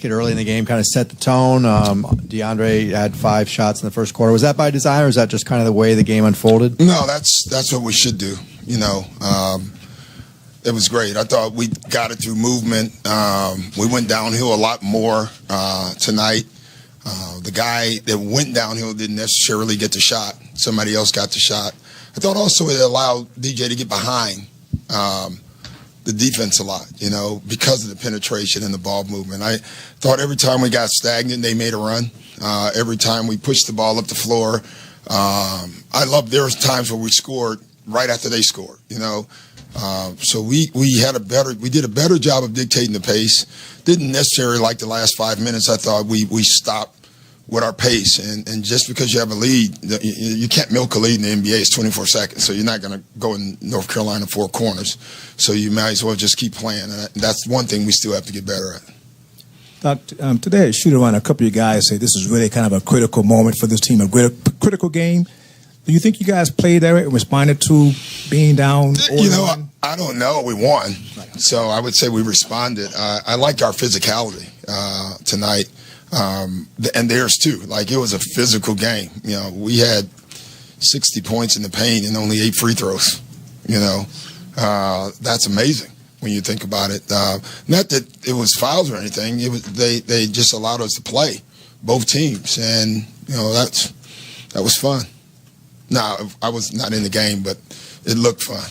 Early in the game, kind of set the tone. DeAndre had 5 shots in the first quarter. Was that by design, or is that just kind of the way the game unfolded? No, that's what we should do. It was great. I thought we got it through movement. We went downhill a lot more tonight. The guy that went downhill didn't necessarily get the shot. Somebody else got the shot. I thought also it allowed DJ to get behind the defense a lot, because of the penetration and the ball movement. I thought every time we got stagnant, they made a run. Every time we pushed the ball up the floor, there was times where we scored right after they scored, So we did a better job of dictating the pace. Didn't necessarily like the last 5 minutes. I thought we stopped with our pace, and just because you have a lead, you can't milk a lead in the NBA. It's 24 seconds, so you're not going to go in North Carolina 4 corners. So you might as well just keep playing, and that's one thing we still have to get better at. Doc, today at shoot-around, a couple of you guys say this is really kind of a critical moment for this team, a critical game. Do you think you guys played there and responded to being down? I don't know. We won, so I would say we responded. I like our physicality tonight. And theirs too. Like, it was a physical game. We had 60 points in the paint and only 8 free throws. That's amazing when you think about it. Not that it was fouls or anything. They just allowed us to play, both teams, and that was fun. Now, I was not in the game, but it looked fun.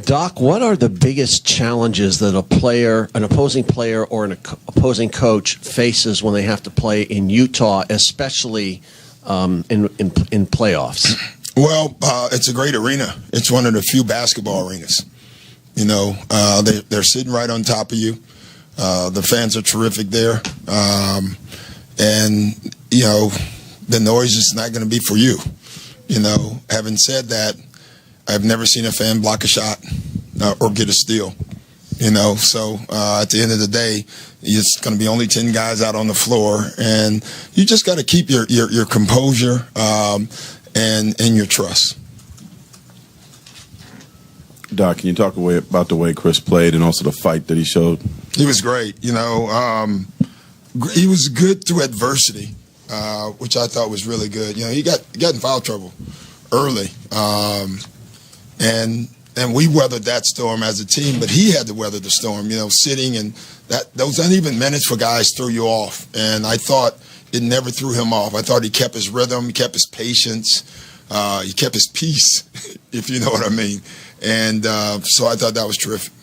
Doc, what are the biggest challenges that an opposing player or an opposing coach faces when they have to play in Utah, especially in playoffs? Well, it's a great arena. It's one of the few basketball arenas. They're sitting right on top of you. The fans are terrific there. And the noise is not going to be for you. Having said that, I've never seen a fan block a shot or get a steal. So at the end of the day, it's going to be only 10 guys out on the floor, and you just got to keep your composure and your trust. Doc, can you talk about the way Chris played and also the fight that he showed? He was great. He was good through adversity, which I thought was really good. He got in foul trouble early. And we weathered that storm as a team, but he had to weather the storm, sitting, and those uneven minutes for guys threw you off. And I thought it never threw him off. I thought he kept his rhythm, he kept his patience, he kept his peace, if you know what I mean. And so I thought that was terrific.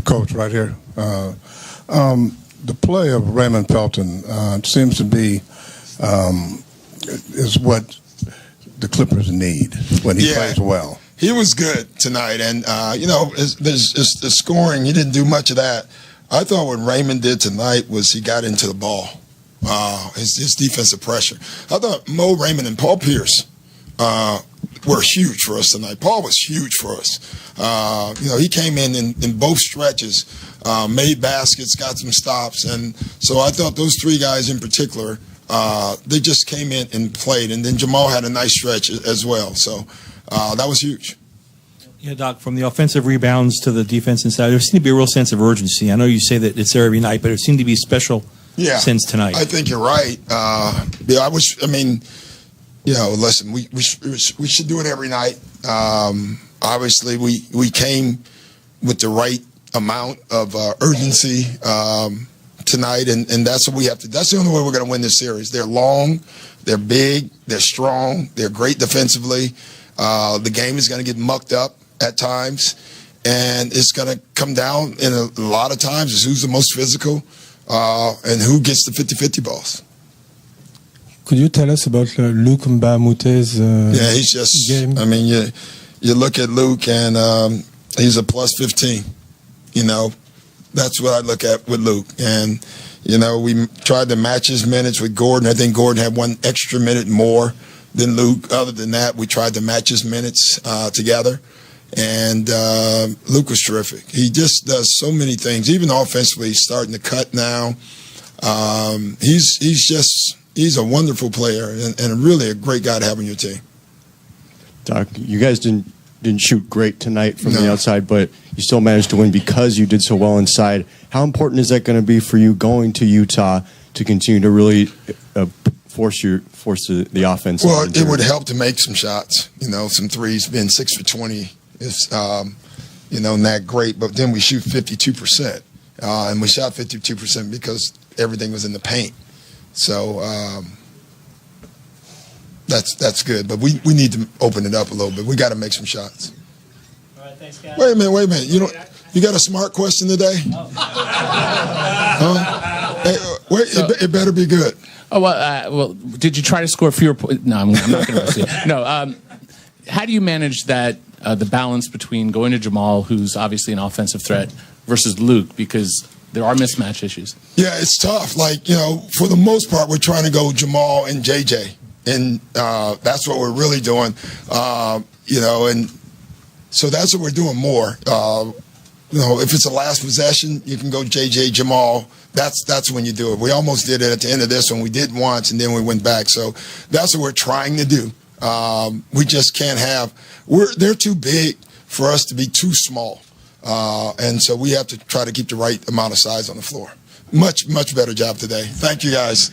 Coach, right here. The play of Raymond Pelton seems to be is what the Clippers need when he plays well. He was good tonight, and the scoring, he didn't do much of that. I thought what Raymond did tonight was he got into the ball, his defensive pressure. I thought Mo Raymond and Paul Pierce were huge for us tonight. Paul was huge for us. He came in both stretches, made baskets, got some stops, and so I thought those 3 guys in particular, they just came in and played, and then Jamal had a nice stretch as well. So that was huge. Yeah, Doc, from the offensive rebounds to the defense inside, there seemed to be a real sense of urgency. I know you say that it's there every night, but it seemed to be a special sense tonight. I think you're right. Listen, we should do it every night. Obviously, we came with the right amount of urgency tonight, and that's what we have to. That's the only way we're going to win this series. They're long, they're big, they're strong, they're great defensively. The game is going to get mucked up at times, and it's going to come down in a lot of times is who's the most physical and who gets the 50-50 balls. Could you tell us about Luc Mbamute's he's just game? I mean, you look at Luc, and he's a plus 15. That's what I look at with Luc. And, we tried to match his minutes with Gordon. I think Gordon had 1 extra minute more than Luc. Other than that, we tried to match his minutes together. And Luc was terrific. He just does so many things. Even offensively, he's starting to cut now. He's a wonderful player and really a great guy to have on your team. Doc, you guys didn't shoot great tonight from the outside, but you still managed to win because you did so well inside. How important is that going to be for you going to Utah to continue to really force the offense? Well, it would help to make some shots. Some threes. Being 6 for 20 is not great. But then we shoot 52%, and we shot 52% because everything was in the paint. So that's good. But we need to open it up a little bit. We got to make some shots. All right, thanks, guys. Wait a minute. You got a smart question today? Hey, wait, it better be good. Oh well. Did you try to score fewer points? No, I'm not going to ask you. No. How do you manage that the balance between going to Jamal, who's obviously an offensive threat, versus Luke, because there are mismatch issues? Yeah, it's tough. For the most part, we're trying to go Jamal and JJ, and that's what we're really doing. And so that's what we're doing more. If it's a last possession, you can go JJ, Jamal. That's when you do it. We almost did it at the end of this one. We did once, and then we went back. So that's what we're trying to do. We just can't have. They're too big for us to be too small, and so we have to try to keep the right amount of size on the floor. Much better job today. Thank you, guys.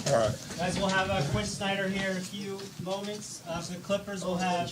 All right, guys. We'll have Quinn Snyder here in a few moments. For the Clippers, we'll have.